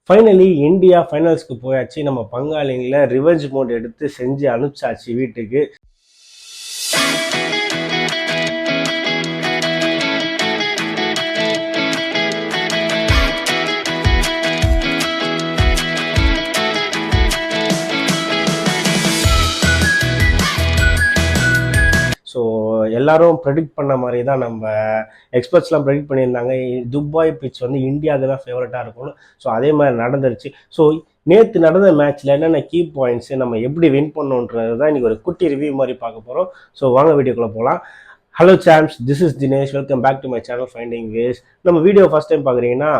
Finally India ஃபைனல்ஸ்க்கு போயாச்சு. நம்ம பங்காளிங்களை revenge mode எடுத்து செஞ்சு அனுப்பிச்சாச்சு வீட்டுக்கு. ஸோ எல்லாரும் ப்ரெடிக்ட் பண்ண மாதிரி தான் நம்ம எக்ஸ்பர்ட்ஸ்லாம் ப்ரெடிக்ட் பண்ணியிருந்தாங்க. துபாய் பிச் வந்து இந்தியாவுக்கு தான் ஃபேவரட்டாக இருக்கும்னு. ஸோ அதே மாதிரி நடந்துருச்சு. ஸோ நேற்று நடந்த மேட்ச்சில் என்னென்ன கீ பாயிண்ட்ஸு நம்ம எப்படி வின் பண்ணோன்றது தான் இன்றைக்கி ஒரு குட்டி ரிவ்யூ மாதிரி பார்க்க போகிறோம். ஸோ வாங்க வீடியோக்குள்ளே போகலாம். Hello champs, this is Dinesh. Welcome back to my channel finding ways. நம்ம வீடியோ ஃபஸ்ட் டைம் பார்க்குறீங்கன்னா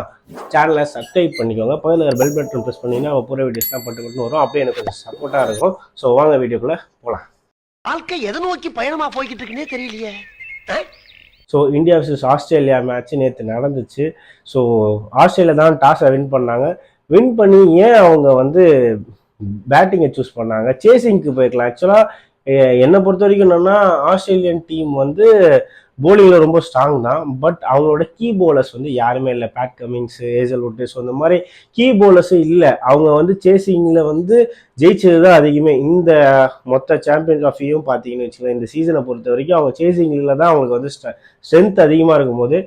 சேனலை சப்ஸ்கிரைப் பண்ணிக்கோங்க. பக்கத்தில் பெல் பட்டன் ப்ரெஸ் பண்ணிங்கன்னா நம்ம பூரா வீடியோஸ்லாம் பட்டு வரும். அப்படியே எனக்கு கொஞ்சம் சப்போர்ட்டாக இருக்கும். ஸோ வாங்க வீடியோக்குள்ளே போகலாம். வாழ்க்கை எதை நோக்கி பயணமா போய்கிட்டு இருக்குன்னே தெரியலையே. So India versus Australia match நேற்று நடந்துச்சு. ஸோ ஆஸ்திரேலியா தான் டாஸை வின் பண்ணாங்க. வின் பண்ணி ஏன் அவங்க வந்து பேட்டிங்கை சூஸ் பண்ணாங்க, சேசிங்க்கு போயிருக்கலாம். ஆக்சுவலாக என்னை பொறுத்த வரைக்கும் என்னென்னா, ஆஸ்திரேலியன் டீம் வந்து போலிங்கில் ரொம்ப ஸ்ட்ராங் தான். பட் அவங்களோட கீ போலர்ஸ் வந்து யாருமே இல்லை. பேட் கமிங்ஸு, ஹேசல்வுட்டு, ஸோ இந்த மாதிரி கீ போலர்ஸும் இல்லை. அவங்க வந்து சேசிங்கில் வந்து ஜெயிச்சது தான் அதிகமே. இந்த மொத்த சாம்பியன் ட்ராஃபியும் பார்த்தீங்கன்னு வச்சுக்கலாம், இந்த சீசனை பொறுத்த வரைக்கும் அவங்க சேசிங்கில் தான் அவங்களுக்கு வந்து ஸ்ட்ரென்த் அதிகமாக இருக்கும்போது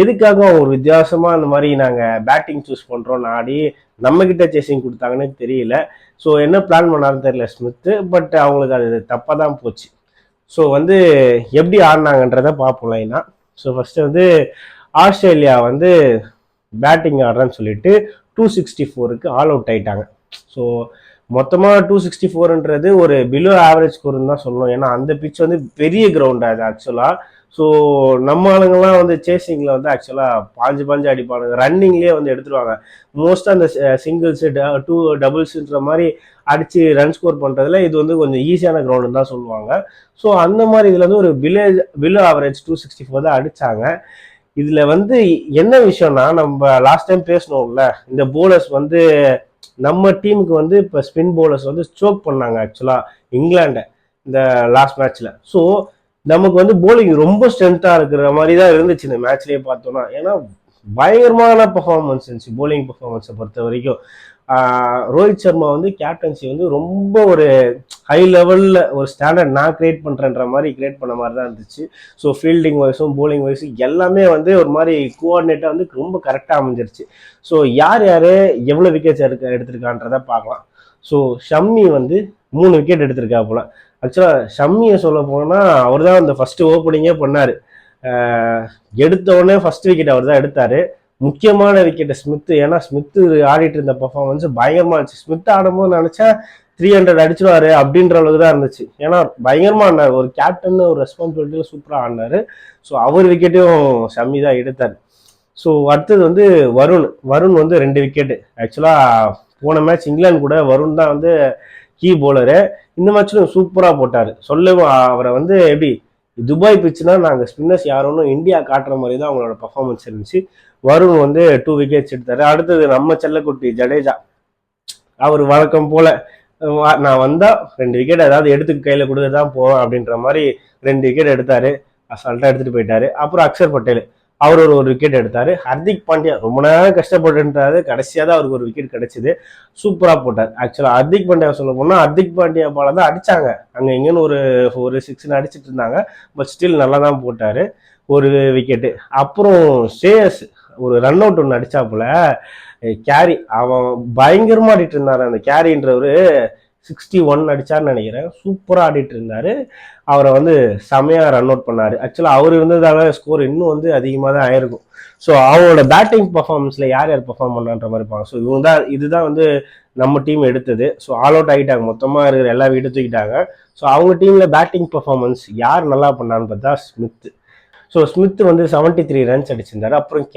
எதுக்காக அவங்க ஒரு வித்தியாசமாக அந்த மாதிரி நாங்கள் பேட்டிங் சூஸ் பண்ணுறோம் ஆடி நம்மக்கிட்ட சேசிங் கொடுத்தாங்கன்னு தெரியல. ஸோ என்ன பிளான் பண்ணாருன்னு தெரியல ஸ்மித்து. பட் அவங்களுக்கு அது தப்பாக தான் போச்சு. ஸோ வந்து எப்படி ஆடினாங்கன்றதை பார்ப்போம் லைனா. ஸோ ஃபஸ்ட்டு வந்து ஆஸ்திரேலியா வந்து பேட்டிங் ஆடுறேன்னு சொல்லிட்டு 264க்கு ஆல் அவுட் ஆகிட்டாங்க. ஸோ மொத்தமாக 264ன்றது ஒரு பிலோ ஆவரேஜ் ஸ்கோர்னு தான் சொல்லணும். ஏன்னா அந்த பிச் வந்து பெரிய கிரவுண்ட் அது ஆக்சுவலாக. ஸோ நம்ம ஆளுங்கள்லாம் வந்து சேசிங்கில் வந்து ஆக்சுவலாக பாஞ்சு அடிப்பானுங்க. ரன்னிங்லேயே வந்து எடுத்துருவாங்க. மோஸ்ட்டாக அந்த சிங்கிள்ஸு டபுள்ஸுன்ற மாதிரி அடித்து ரன் ஸ்கோர் பண்ணுறதுல இது வந்து கொஞ்சம் ஈஸியான கிரவுண்டுன்னு தான் சொல்லுவாங்க. ஸோ அந்த மாதிரி இதில் வந்து ஒரு பிலோ ஆவரேஜ் 264 தான் அடித்தாங்க. இதில் வந்து என்ன விஷயம்னா, நம்ம லாஸ்ட் டைம் பேசணும்ல, இந்த போலர்ஸ் வந்து நம்ம டீமுக்கு வந்து இப்போ ஸ்பின் போலர்ஸ் வந்து ஸ்ட்ரோக் பண்ணாங்க ஆக்சுவலாக இங்கிலாண்டை இந்த லாஸ்ட் மேட்ச்சில். ஸோ நமக்கு வந்து போலிங் ரொம்ப ஸ்ட்ரென்த்தாக இருக்கிற மாதிரி தான் இருந்துச்சு இந்த மேட்ச்லேயே பார்த்தோன்னா. ஏன்னா பயங்கரமான பர்ஃபார்மன்ஸ் இருந்துச்சு போலிங் பர்ஃபார்மன்ஸை பொறுத்த வரைக்கும். ரோஹித் சர்மா வந்து கேப்டன்சி வந்து ரொம்ப ஒரு ஹை லெவலில் ஒரு ஸ்டாண்டர்ட் நான் கிரியேட் பண்ணுறேன்ற மாதிரி கிரியேட் பண்ண மாதிரி தான் இருந்துச்சு. ஸோ ஃபீல்டிங் வைஸும் போலிங் வைஸும் எல்லாமே வந்து ஒரு மாதிரி கோஆர்டினேட்டாக வந்து ரொம்ப கரெக்டாக அமைஞ்சிருச்சு. ஸோ யார் எவ்வளோ விக்கெட்ஸ் எடுத்திருக்கான்றதை பார்க்கலாம். ஸோ ஷம்மி வந்து 3 விக்கெட் எடுத்திருக்கா போல. ஆக்சுவலாக ஷம்மியை சொல்ல போனால் அவர் தான் அந்த ஃபஸ்ட்டு ஓப்பனிங்கே பண்ணார். எடுத்த உடனே ஃபஸ்ட் விக்கெட் அவர் தான் எடுத்தார். முக்கியமான விக்கெட்டை ஸ்மித்து. ஏன்னா ஸ்மித்து ஆடிட்டு இருந்த பர்ஃபார்மன்ஸ் பயங்கரமாக இருந்துச்சு. ஸ்மித் ஆடும்போது நினச்சா 300 அடிச்சிடுவார் அப்படின்ற அளவுக்கு தான் இருந்துச்சு. ஏன்னா பயங்கரமாக ஆடினார். ஒரு கேப்டன் ஒரு ரெஸ்பான்சிபிலிட்டியில் சூப்பராக ஆடினார். ஸோ அவர் விக்கெட்டையும் ஷம்மி தான் எடுத்தார். ஸோ அடுத்தது வந்து வருண் வந்து 2 விக்கெட்டு. ஆக்சுவலாக போன மேட்ச் இங்கிலாந்து கூட வருண் தான் வந்து கீ போலரு. இந்த மேட்ச்லையும் சூப்பராக போட்டார். சொல்லவும் அவரை வந்து எப்படி துபாய் பிச்சுனா நாங்கள் ஸ்பின்னர்ஸ் யாரோன்னு இந்தியா காட்டுற மாதிரி தான் அவங்களோட பர்ஃபார்மன்ஸ் இருந்துச்சு. வருண் வந்து 2 விக்கெட்ஸ் எடுத்தார். அடுத்தது நம்ம செல்லக்குட்டி ஜடேஜா, அவர் வழக்கம் போல் நான் வந்தால் 2 விக்கெட் ஏதாவது எடுத்து கையில் கொடுத்து தான் போவேன் அப்படின்ற மாதிரி 2 விக்கெட் எடுத்தார். அசால்ட்டாக எடுத்துகிட்டு போயிட்டார். அப்புறம் அக்ஷர் பட்டேல் அவர் ஒரு விக்கெட் எடுத்தார். ஹர்திக் பாண்டியா ரொம்ப நேரம் கஷ்டப்பட்டுன்றாரு. கடைசியாக தான் அவருக்கு ஒரு விக்கெட் கிடைச்சிது. சூப்பராக போட்டார். ஆக்சுவலாக ஹர்திக் பாண்டியா சொல்ல போனால் ஹர்திக் பாண்டியா பால தான் அடித்தாங்க. அங்கே இங்கேன்னு ஒரு 6 அடிச்சிட்டு இருந்தாங்க. பட் ஸ்டில் நல்லா தான் போட்டார், ஒரு விக்கெட்டு. அப்புறம் ஸ்ரேயஸ் ஒரு ரன் அவுட் ஒன்று அடித்தாப்புல. கேரி அவன் பயங்கரமாக ஆடிட்டு இருந்தார். அந்த கேரின்றவர் 61 அடிச்சார்னு நினைக்கிறேன். சூப்பராக ஆடிட்டு இருந்தார். அவரை வந்து செமையாக ரன் அவுட் பண்ணார். ஆக்சுவலாக அவர் இருந்ததால ஸ்கோர் இன்னும் வந்து அதிகமாக தான் ஆயிருக்கும். ஸோ அவங்களோட பேட்டிங் பர்ஃபார்மன்ஸில் யார் பர்ஃபார்ம் பண்ணான்ற மாதிரி இருப்பாங்க. ஸோ இதுதான் வந்து நம்ம டீம் எடுத்தது. ஸோ ஆல் அவுட் ஆகிட்டாங்க. மொத்தமாக இருக்கிற எல்லா வீடு தூக்கிட்டாங்க. ஸோ அவங்க டீமில் பேட்டிங் பர்ஃபார்மன்ஸ் யார் நல்லா பண்ணான்னு பார்த்தா ஸ்மித். ஸோ ஸ்மித் வந்து 73 ரன்ஸ் அடிச்சிருந்தார். அப்புறம்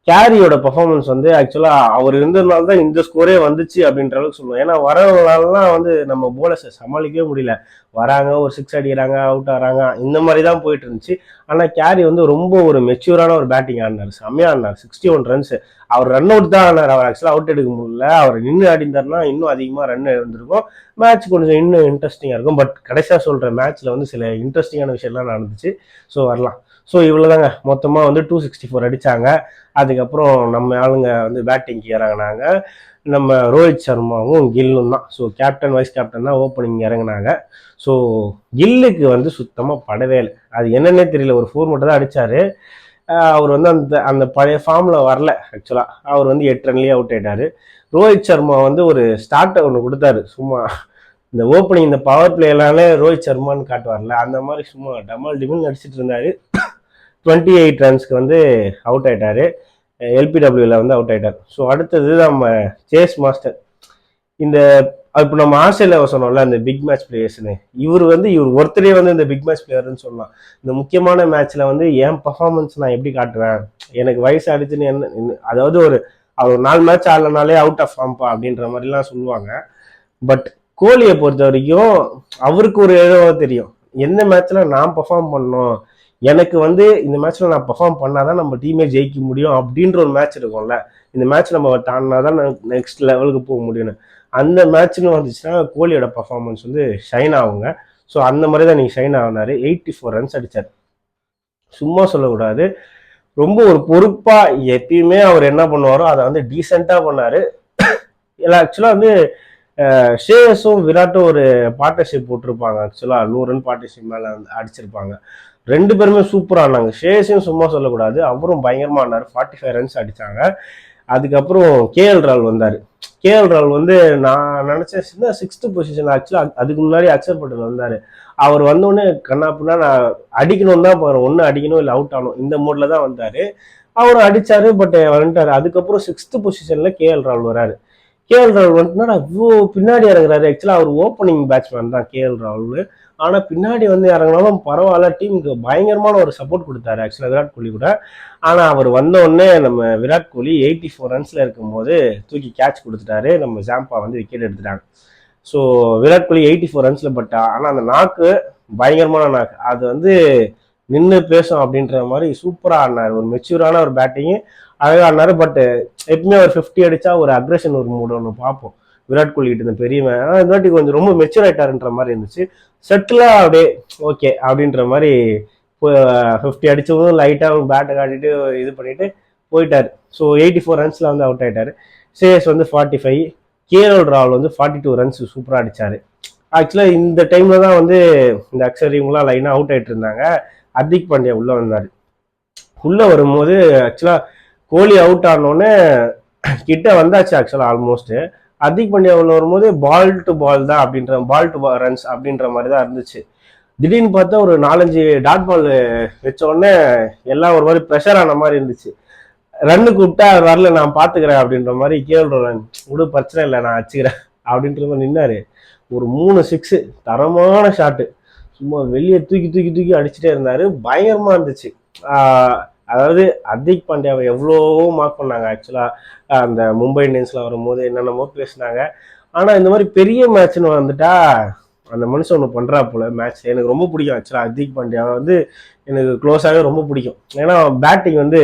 கேரியோட பர்ஃபார்மன்ஸ் வந்து ஆக்சுவலாக அவர் இருந்ததுனால தான் இந்த ஸ்கோரே வந்துச்சு அப்படின்ற அளவுக்கு சொல்லுவோம். ஏன்னா வரவங்களாலாம் வந்து நம்ம போலர்ஸை சமாளிக்கவே முடியல. வராங்க, ஒரு 6 அடிக்கிறாங்க, அவுட் ஆகிறாங்க, இந்த மாதிரி தான் போயிட்டு இருந்துச்சு. ஆனால் கேரி வந்து ரொம்ப ஒரு மெச்சூரான ஒரு பேட்டிங் ஆடினார். செம்மையாக ஆடினார். 61 ரன்ஸ். அவர் ரன் அவுட் தான் ஆனார். அவர் ஆக்சுவலாக அவுட் எடுக்க முடியல. அவர் நின்று ஆடிந்தார்னா இன்னும் அதிகமாக ரன் இருந்திருக்கும். மேட்ச் கொஞ்சம் இன்னும் இன்ட்ரெஸ்டிங்காக இருக்கும். பட் கடைசியாக சொல்கிற மேட்ச்சில் வந்து சில இன்ட்ரெஸ்டிங்கான விஷயம்லாம் நடந்துச்சு. ஸோ வரலாம். ஸோ இவ்வளோதாங்க மொத்தமாக வந்து 264 அடித்தாங்க. அதுக்கப்புறம் நம்ம ஆளுங்க வந்து பேட்டிங்க்கு இறங்கினாங்க. நம்ம ரோஹித் சர்மாவும் கில்லும் தான். ஸோ கேப்டன் வைஸ் கேப்டன் தான் ஓப்பனிங் இறங்கினாங்க. ஸோ கில்லுக்கு வந்து சுத்தமாக படவே இல்லை. அது என்னன்னே தெரியல, ஒரு 4 மட்டும் தான் அடித்தார். அவர் வந்து அந்த அந்த பழைய ஃபார்மில் வரல. ஆக்சுவலாக அவர் வந்து 8 ரன்லேயே அவுட் ஆயிட்டார். ரோஹித் சர்மா வந்து ஒரு ஸ்டார்ட்டை ஒன்று கொடுத்தாரு. சும்மா இந்த ஓப்பனிங் இந்த பவர் பிளேலாலே ரோஹித் சர்மான்னு காட்டுவார்ல, அந்த மாதிரி சும்மா டமால் டிமில் நடிச்சிட்டு இருந்தாரு. 28 ரன்ஸ்க்கு வந்து அவுட் ஆயிட்டாரு. எல்பிடபிள்யூவில் வந்து அவுட் ஆயிட்டார். ஸோ அடுத்தது நம்ம சேஸ் மாஸ்டர். இந்த இப்போ நம்ம ஆஸ்திரேலியாவை சொன்னோம்ல அந்த பிக் மேட்ச் பிளேயர்ஸ்னு, இவர் ஒருத்தரே வந்து இந்த பிக் மேட்ச் பிளேயர்னு சொல்லலாம். இந்த முக்கியமான மேட்ச்ல வந்து என் பர்ஃபார்மன்ஸ் நான் எப்படி காட்டுவேன், எனக்கு வயசு ஆயிடுச்சுன்னு என்ன, அதாவது அவர் 4 மேட்ச் ஆடலனாலே அவுட் ஆஃப் ஃபார்ம்பா அப்படின்ற மாதிரிலாம் சொல்லுவாங்க. பட் கோலியை பொறுத்த வரைக்கும் அவருக்கு ஒரு எழுத தெரியும், எந்த மேட்ச்ல நான் பர்ஃபார்ம் பண்ணணும், எனக்கு வந்து இந்த மேட்ச்ல நான் பர்ஃபார்ம் பண்ணாதான் நம்ம டீமே ஜெயிக்க முடியும் அப்படின்ற ஒரு மேட்ச் இருக்கும்ல, இந்த மேட்ச் நம்ம தாண்டினாதான் நெக்ஸ்ட் லெவலுக்கு போக முடியும்னு. அந்த மேட்ச்னு வந்துச்சுன்னா கோலியோட பர்ஃபார்மன்ஸ் வந்து ஷைன் ஆகுங்க. ஸோ அந்த மாதிரி தான் நீங்கள் ஷைன் ஆகினாரு. 84 ரன்ஸ் அடித்தார். சும்மா சொல்லக்கூடாது, ரொம்ப ஒரு பொறுப்பாக எப்பயுமே அவர் என்ன பண்ணுவாரோ அதை வந்து டீசெண்டாக பண்ணார். ஆக்சுவலாக வந்து ஷேயஸும் விராட்டும் ஒரு பார்ட்னர்ஷிப் போட்டிருப்பாங்க. ஆக்சுவலாக 100 ரன் பார்ட்னர்ஷிப் மேலே அடிச்சிருப்பாங்க. 2 பேருமே சூப்பராக ஆனாங்க. ஷேயஸையும் சும்மா சொல்லக்கூடாது, அவரும் பயங்கரமாக ஆனார். 45 ரன்ஸ் அடித்தாங்க. அதுக்கப்புறம் கேஎல் ராகுல் வந்தார். கேஎல் ராகுல் வந்து நான் நினச்சேன் 6th பொசிஷன். ஆக்சுவலாக அதுக்கு முன்னாடி அக்ஷர் பட்டேல் வந்தார். அவர் வந்தோடனே கண்ணாப்புனா நான் அடிக்கணும் தான் போகிறேன், ஒன்று அடிக்கணும் இல்லை அவுட் ஆகணும், இந்த மோடில் தான் வந்தார். அவர் அடித்தார், பட் வந்துட்டார். அதுக்கப்புறம் 6th பொசிஷனில் கேஎல் ராகுல் வராரு. கேஎல் ராகுல் வந்துட்டுனா இவ்வளோ பின்னாடி இறங்குறாரு. ஆக்சுவலாக அவர் ஓப்பனிங் பேட்ஸ்மேன் தான் கேஎல் ராகுல். ஆனால் பின்னாடி வந்து இறங்கினாலும் பரவாயில்ல, டீமுக்கு பயங்கரமான ஒரு சப்போர்ட் கொடுத்தாரு ஆக்சுவலாக விராட் கோலி கூட. ஆனால் அவர் வந்தோடனே நம்ம விராட் கோலி 84 ரன்ஸில் இருக்கும்போது தூக்கி கேட்ச் கொடுத்துட்டாரு. நம்ம ஜாம்பா வந்து விக்கெட் எடுத்துட்டாங்க. ஸோ விராட் கோலி 84 ரன்ஸில் பட்டா, ஆனால் அந்த நாக்கு பயங்கரமான நாக்கு, அது வந்து நின்று பேசும் அப்படின்ற மாதிரி சூப்பராக ஆடினார். ஒரு மெச்சூரான ஒரு பேட்டிங்கு அழகாக ஆடினார். பட் எப்பவுமே ஒரு 50 அடித்தா ஒரு அக்ரெஷன் ஒரு மூடு ஒன்று பார்ப்போம் விராட் கோலி கிட்ட, இந்த பெரியவன். ஆனால் இந்த வாட்டி கொஞ்சம் ரொம்ப மெச்சூர் ஆயிட்டாருன்ற மாதிரி இருந்துச்சு. செட்டிலாக அப்படியே ஓகே அப்படின்ற மாதிரி 50 அடித்தவங்க லைட்டாக பேட்டை காட்டிட்டு இது பண்ணிட்டு போயிட்டார். ஸோ 84 ரன்ஸில் வந்து அவுட் ஆயிட்டார். சேஸ் வந்து 45, கேஎல் ராகுல் வந்து 42 ரன்ஸ் சூப்பராக அடித்தார். ஆக்சுவலாக இந்த டைமில் தான் வந்து இந்த அக்ஷர் இவங்களாம் லைனாக அவுட் ஆகிட்டு இருந்தாங்க. ஹர்திக் பாண்டியா உள்ளே வந்தார். உள்ளே வரும்போது ஆக்சுவலாக கோலி அவுட் ஆனோடனே கிட்ட வந்தாச்சு ஆக்சுவலாக ஆல்மோஸ்ட். ஹர்திக் பாண்டியா உள்ள வரும்போது பால் டு பால் தான் அப்படின்ற, பால் டு ரன்ஸ் அப்படின்ற மாதிரி தான் இருந்துச்சு. திடீர்னு பார்த்தா ஒரு 4-5 டாட் பால் வச்ச உடனே எல்லாம் ஒரு மாதிரி ப்ரெஷர் ஆன மாதிரி இருந்துச்சு. ரன்னு கூப்பிட்டா வரல, நான் பார்த்துக்கிறேன் அப்படின்ற மாதிரி கேஎல் ராகுல் விடு பிரச்சனை இல்லை நான் வச்சுக்கிறேன் அப்படின்ற மாதிரி நின்னாரு. ஒரு 3 6 தரமான ஷாட்டு, சும்மா வெளியே தூக்கி தூக்கி தூக்கி அடிச்சுட்டே இருந்தாரு. பயங்கரமா இருந்துச்சு. அதாவது ஹர்திக் பாண்டியாவை எவ்வளவோ மார்க் பண்ணாங்க ஆக்சுவலாக. அந்த மும்பை இந்தியன்ஸ்ல வரும்போது என்னென்னமோ பேசினாங்க. ஆனால் இந்த மாதிரி பெரிய மேட்ச்னு வந்துட்டா அந்த மனுஷன் ஒன்று பண்ணுறா போல மேட்ச். எனக்கு ரொம்ப பிடிக்கும் ஆக்சுவலாக ஹர்திக் பாண்டியா வந்து, எனக்கு க்ளோஸாகவே ரொம்ப பிடிக்கும். ஏன்னா பேட்டிங் வந்து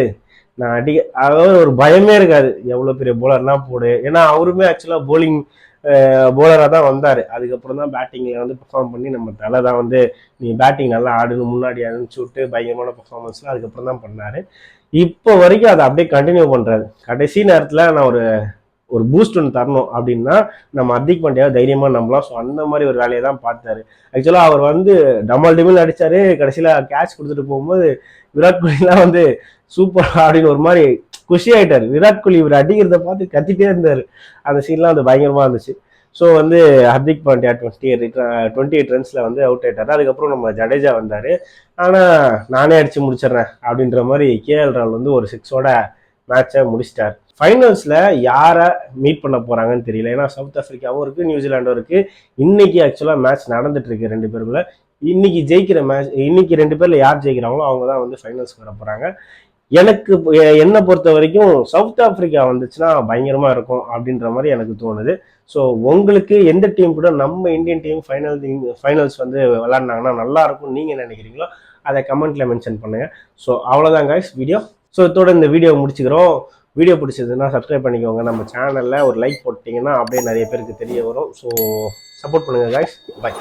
நான் அதாவது ஒரு பயமே இருக்காது, எவ்வளோ பெரிய போலர்னா போடு. ஏன்னா அவருமே ஆக்சுவலாக போலிங் போலராக தான் வந்தார். அதுக்கப்புறம் தான் பேட்டிங்கில் வந்து பெர்ஃபார்ம் பண்ணி நம்ம தலை தான் வந்து நீ பேட்டிங் நல்லா ஆடுன்னு முன்னாடி அனுப்பிச்சி விட்டு பயங்கரமான பெர்ஃபார்மன்ஸ்லாம் அதுக்கப்புறம் தான் பண்ணார். இப்போ வரைக்கும் அதை அப்படியே கண்டினியூ பண்ணுறாரு. கடைசி நேரத்தில் நான் ஒரு பூஸ்ட் ஒன்று தரணும் அப்படின்னா நம்ம ஹர்திக் பாண்டியாவை தைரியமாக நம்பலாம். ஸோ அந்த மாதிரி ஒரு வேலையை தான் பார்த்தாரு. ஆக்சுவலாக அவர் வந்து டமால் டிமில் அடித்தார். கடைசியில் கேட்ச் கொடுத்துட்டு போகும்போது விராட் கோலிலாம் வந்து சூப்பர் அப்படின்னு ஒரு மாதிரி குஷி ஆயிட்டார். விராட் கோலி இவர் அடிக்கிறத பார்த்து கத்திட்டே இருந்தார். அந்த சீன்லாம் வந்து பயங்கரமாக இருந்துச்சு. ஸோ வந்து ஹர்திக் பாண்டியா 28 ரன்ஸில் வந்து அவுட் ஆயிட்டார். அதுக்கப்புறம் நம்ம ஜடேஜா வந்தார். ஆனால் நானே அடித்து முடிச்சிடுறேன் அப்படின்ற மாதிரி கேஎல் ராகுல் வந்து ஒரு 6ஓட மேட்சை முடிச்சிட்டார். ஃபைனல்ஸில் யாரை மீட் பண்ண போகிறாங்கன்னு தெரியல. ஏன்னா சவுத் ஆஃப்ரிக்காவும் இருக்குது, நியூசிலாண்டும் இருக்குது. இன்னைக்கு ஆக்சுவலாக மேட்ச் நடந்துட்டு இருக்கு 2 பேருக்குள்ள. இன்னைக்கு ஜெயிக்கிற மேட்ச், இன்னைக்கு 2 பேர்ல யார் ஜெயிக்கிறாங்களோ அவங்க தான் வந்து ஃபைனல்ஸ்க்கு வர போகிறாங்க. எனக்கு என்னை பொறுத்த வரைக்கும் சவுத் ஆஃப்ரிக்கா வந்துச்சுன்னா பயங்கரமாக இருக்கும் அப்படின்ற மாதிரி எனக்கு தோணுது. ஸோ உங்களுக்கு எந்த டீம் கூட நம்ம இந்தியன் டீம் ஃபைனல்ஸ் வந்து விளாட்னாங்கன்னா நல்லா இருக்கும் நீங்கள் நினைக்கிறீங்களோ அதை கமெண்ட்ல மென்ஷன் பண்ணுங்கள். ஸோ அவ்வளோதான் கைஸ் வீடியோ. ஸோ இதோட இந்த வீடியோ முடிச்சுக்கிறோம். வீடியோ பிடிச்சதுன்னா சப்ஸ்கிரைப் பண்ணிக்கோங்க. நம்ம சேனலில் ஒரு லைக் போட்டிங்கன்னா அப்படியே நிறைய பேருக்கு தெரிய வரும். ஸோ சப்போர்ட் பண்ணுங்கள் கைஸ். பை.